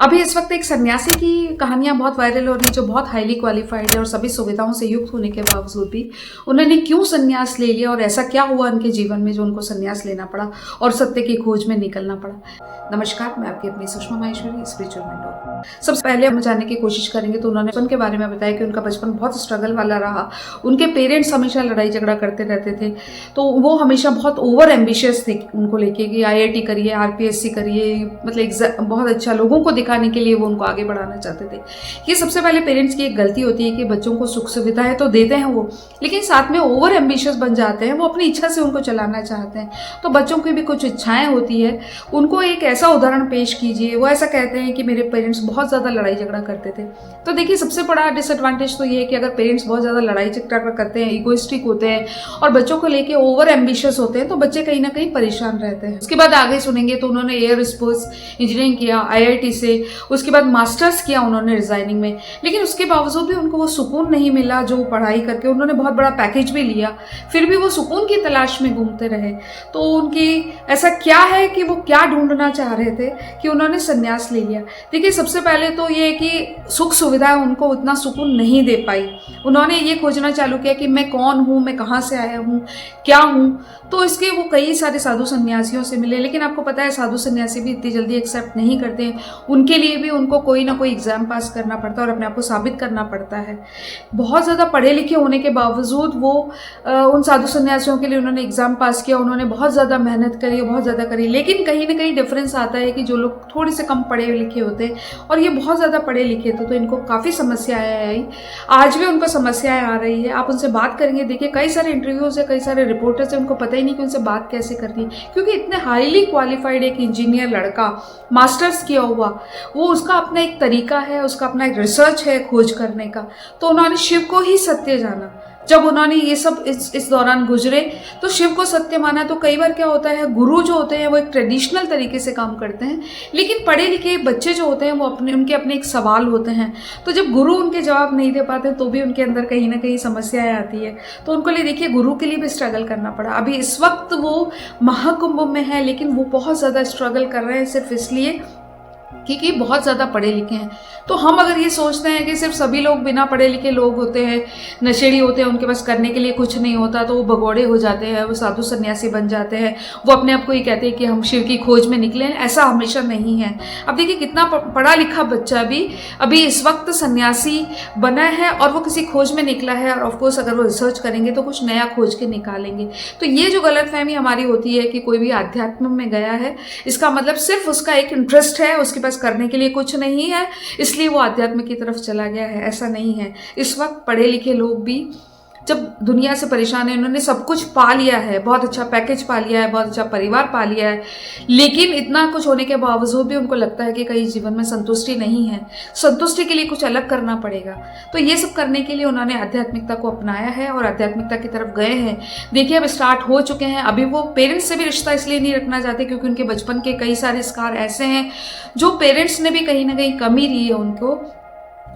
अभी इस वक्त एक सन्यासी की कहानियां बहुत वायरल हो रही है जो बहुत हाईली क्वालिफाइड है और सभी सुविधाओं से युक्त होने के बावजूद भी उन्होंने क्यों सन्यास ले लिया और ऐसा क्या हुआ उनके जीवन में जो उनको सन्यास लेना पड़ा और सत्य की खोज में निकलना पड़ा। नमस्कार, मैं आपकी अपनी सुषमा माहेश्वरी, स्पिरिचुअल मेंटोर। सबसे पहले हम जानने की कोशिश करेंगे तो उन्होंने बचपन के बारे में बताया कि उनका बचपन बहुत स्ट्रगल वाला रहा। उनके पेरेंट्स हमेशा लड़ाई झगड़ा करते रहते थे, तो वो हमेशा बहुत ओवर एम्बिशियस थे उनको लेके कि IIT करिए, RPSC करिए, मतलब बहुत अच्छा लोगों को दिखाने के लिए वो उनको आगे बढ़ाना चाहते थे। ये सबसे पहले पेरेंट्स की एक गलती होती है कि बच्चों को सुख सुविधाएं तो देते हैं वो, लेकिन साथ में ओवर एम्बिशियस बन जाते हैं। वो अपनी इच्छा से उनको चलाना चाहते हैं। तो बच्चों की भी कुछ इच्छाएं होती है, उनको एक ऐसा उदाहरण पेश कीजिए। वो ऐसा कहते हैं कि मेरे पेरेंट्स बहुत ज़्यादा लड़ाई झगड़ा करते थे। तो देखिए, सबसे बड़ा डिसएडवांटेज तो ये है कि अगर पेरेंट्स बहुत ज़्यादा लड़ाई झगड़ा करते हैं, इगोइस्टिक होते हैं और बच्चों को लेके ओवर एम्बिशियस होते हैं, तो बच्चे कहीं ना कहीं परेशान रहते हैं। उसके बाद आगे सुनेंगे तो उन्होंने एयर स्पोर्ट्स इंजीनियरिंग किया IIT से, उसके बाद मास्टर्स किया उन्होंने डिजाइनिंग में, लेकिन उसके बावजूद भी उनको वो सुकून नहीं मिला जो पढ़ाई करके। उन्होंने बहुत बड़ा पैकेज भी लिया, फिर भी वो सुकून की तलाश में घूमते रहे। तो उनकी ऐसा क्या है कि वो क्या ढूंढना चाह रहे थे कि उन्होंने संन्यास ले लिया। देखिए, सबसे पहले तो ये कि सुख सुविधाएं उनको उतना सुकून नहीं दे पाई। उन्होंने ये खोजना चालू किया कि मैं कौन हूँ, मैं कहाँ से आया हूँ, क्या हूँ। तो इसके वो कई सारे साधु सन्यासियों से मिले, लेकिन आपको पता है साधु सन्यासी भी इतनी जल्दी एक्सेप्ट नहीं करते हैं। उनके लिए भी उनको कोई ना कोई एग्जाम पास करना पड़ता है और अपने आप को साबित करना पड़ता है। बहुत ज़्यादा पढ़े लिखे होने के बावजूद वो उन साधु सन्यासियों के लिए उन्होंने एग्जाम पास किया, उन्होंने बहुत ज़्यादा मेहनत करी, बहुत ज़्यादा करी। लेकिन कहीं ना कहीं डिफरेंस आता है कि जो लोग थोड़े से कम पढ़े लिखे होते हैं और ये बहुत ज़्यादा पढ़े लिखे थे, तो इनको काफ़ी समस्याएं आई। आज भी उनको समस्याएं आ रही है। आप उनसे बात करेंगे, देखिए कई सारे इंटरव्यूज है, कई सारे रिपोर्टर्स है, उनको पता ही नहीं कि उनसे बात कैसे करनी है, क्योंकि इतने हाईली क्वालिफाइड एक इंजीनियर लड़का, मास्टर्स किया हुआ, वो उसका अपना एक तरीका है, उसका अपना एक रिसर्च है खोज करने का। तो उन्होंने शिव को ही सत्य जाना। जब उन्होंने ये सब इस दौरान गुजरे तो शिव को सत्य माना। तो कई बार क्या होता है, गुरु जो होते हैं वो एक ट्रेडिशनल तरीके से काम करते हैं, लेकिन पढ़े लिखे बच्चे जो होते हैं वो उनके अपने एक सवाल होते हैं। तो जब गुरु उनके जवाब नहीं दे पाते तो भी उनके अंदर कहीं ना कहीं समस्याएं आती है। तो उनको लिए देखिए, गुरु के लिए भी स्ट्रगल करना पड़ा। अभी इस वक्त वो महाकुंभ में है, लेकिन वो बहुत ज़्यादा स्ट्रगल कर रहे हैं सिर्फ इसलिए क्योंकि बहुत ज़्यादा पढ़े लिखे हैं। तो हम अगर ये सोचते हैं कि सिर्फ सभी लोग बिना पढ़े लिखे लोग होते हैं, नशेड़ी होते हैं, उनके पास करने के लिए कुछ नहीं होता, तो वो भगोड़े हो जाते हैं, वो साधु सन्यासी बन जाते हैं, वो अपने आप को ये कहते हैं कि हम शिव की खोज में निकले हैं, ऐसा हमेशा नहीं है। अब देखिए, कितना पढ़ा लिखा बच्चा भी अभी इस वक्त सन्यासी बना है और वो किसी खोज में निकला है, और ऑफकोर्स अगर वो रिसर्च करेंगे तो कुछ नया खोज के निकालेंगे। तो ये जो गलतफहमी हमारी होती है कि कोई भी आध्यात्म में गया है, इसका मतलब सिर्फ उसका एक इंटरेस्ट है, उसके पास करने के लिए कुछ नहीं है, इसलिए वो आध्यात्म की तरफ चला गया है। ऐसा नहीं है। इस वक्त पढ़े लिखे लोग भी जब दुनिया से परेशान है, उन्होंने सब कुछ पा लिया है, बहुत अच्छा पैकेज पा लिया है, बहुत अच्छा परिवार पा लिया है, लेकिन इतना कुछ होने के बावजूद भी उनको लगता है कि कहीं जीवन में संतुष्टि नहीं है। संतुष्टि के लिए कुछ अलग करना पड़ेगा। तो ये सब करने के लिए उन्होंने आध्यात्मिकता को अपनाया है और आध्यात्मिकता की तरफ गए हैं। देखिए, अब स्टार्ट हो चुके हैं। अभी वो पेरेंट्स से भी रिश्ता इसलिए नहीं रखना चाहते क्योंकि उनके बचपन के कई सारे स्कार ऐसे हैं जो पेरेंट्स ने भी कहीं ना कहीं कमी रही है उनको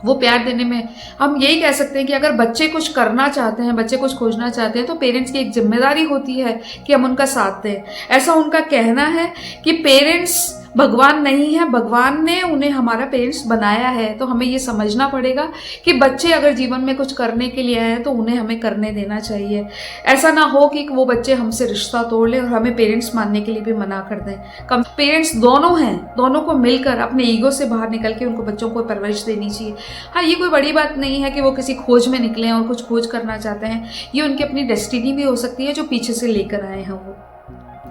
वो प्यार देने में। हम यही कह सकते हैं कि अगर बच्चे कुछ करना चाहते हैं, बच्चे कुछ खोजना चाहते हैं, तो पेरेंट्स की एक जिम्मेदारी होती है कि हम उनका साथ दें। ऐसा उनका कहना है कि पेरेंट्स भगवान नहीं है, भगवान ने उन्हें हमारा पेरेंट्स बनाया है। तो हमें ये समझना पड़ेगा कि बच्चे अगर जीवन में कुछ करने के लिए आए हैं तो उन्हें हमें करने देना चाहिए। ऐसा ना हो कि वो बच्चे हमसे रिश्ता तोड़ लें और हमें पेरेंट्स मानने के लिए भी मना कर दें। कम पेरेंट्स दोनों हैं, दोनों को मिलकर अपने ईगो से बाहर निकल के उनको बच्चों को परवरिश देनी चाहिए। हाँ, ये कोई बड़ी बात नहीं है कि वो किसी खोज में निकले और कुछ खोज करना चाहते हैं। ये उनकी अपनी डेस्टिनी भी हो सकती है जो पीछे से लेकर आए हैं। वो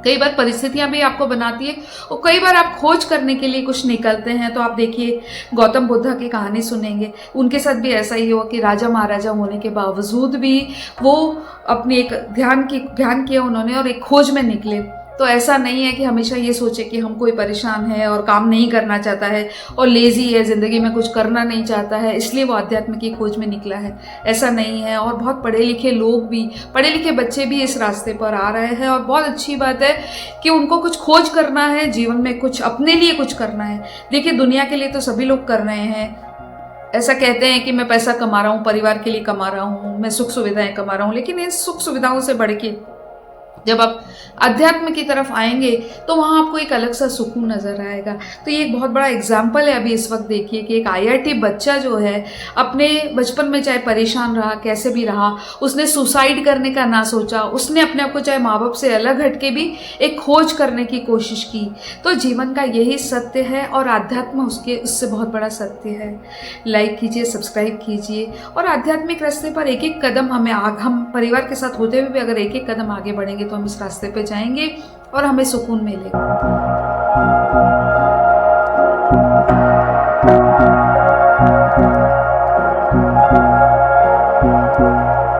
कई बार परिस्थितियां भी आपको बनाती है और कई बार आप खोज करने के लिए कुछ निकलते हैं। तो आप देखिए, गौतम बुद्ध की कहानी सुनेंगे, उनके साथ भी ऐसा ही हुआ कि राजा महाराजा होने के बावजूद भी वो अपने एक ध्यान किया उन्होंने और एक खोज में निकले। तो ऐसा नहीं है कि हमेशा ये सोचे कि हम कोई परेशान है और काम नहीं करना चाहता है और लेजी है, जिंदगी में कुछ करना नहीं चाहता है, इसलिए वो आध्यात्म की खोज में निकला है। ऐसा नहीं है। और बहुत पढ़े लिखे लोग भी, पढ़े लिखे बच्चे भी इस रास्ते पर आ रहे हैं और बहुत अच्छी बात है कि उनको कुछ खोज करना है जीवन में, कुछ अपने लिए कुछ करना है। देखिए, दुनिया के लिए तो सभी लोग कर रहे हैं। ऐसा कहते हैं कि मैं पैसा कमा रहा हूँ, परिवार के लिए कमा रहा हूँ, मैं सुख सुविधाएं कमा रहा हूँ, लेकिन इन सुख सुविधाओं से बढ़ के जब आप अध्यात्म की तरफ आएंगे तो वहाँ आपको एक अलग सा सुकून नज़र आएगा। तो ये एक बहुत बड़ा एग्जाम्पल है। अभी इस वक्त देखिए कि एक IIT बच्चा जो है अपने बचपन में चाहे परेशान रहा, कैसे भी रहा, उसने सुसाइड करने का ना सोचा, उसने अपने आप को चाहे माँ बाप से अलग हटके भी एक खोज करने की कोशिश की। तो जीवन का यही सत्य है और आध्यात्म उससे बहुत बड़ा सत्य है। लाइक कीजिए, सब्सक्राइब कीजिए और आध्यात्मिक रास्ते पर एक एक कदम हम परिवार के साथ होते हुए भी अगर एक एक कदम आगे बढ़ेंगे तो हम इस रास्ते पे जाएंगे और हमें सुकून मिलेगा।